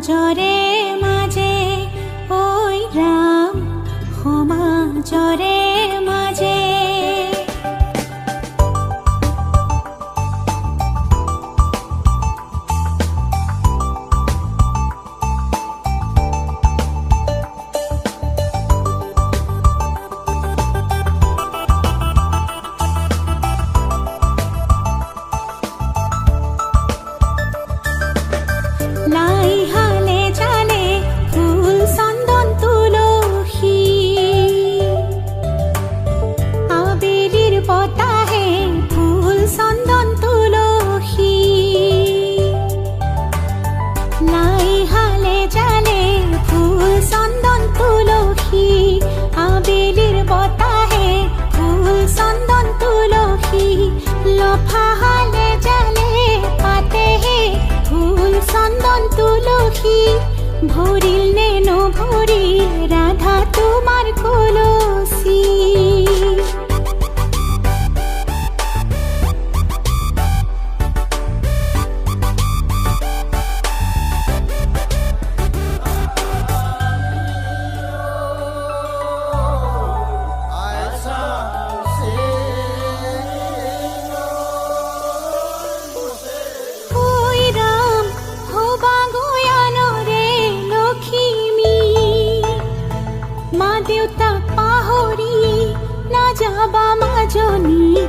জরে মাঝে ওই রাম ক্ষমা জরে মাঝে লাই হালে জালে ফুল চন্দন তুলসী আবেলির বতাহে ফুল চন্দন তুলসী লাই হালে জালে ফুল চন্দন তুলসী আবেলির বতাহে ফুল চন্দন তুলসী লফা হালে জালে পাতেহে ফুল চন্দন তুলসী ভরিল নে নভরি রাধা তোমার কলসী দেউতা পাহৰি না যাবা মাজনী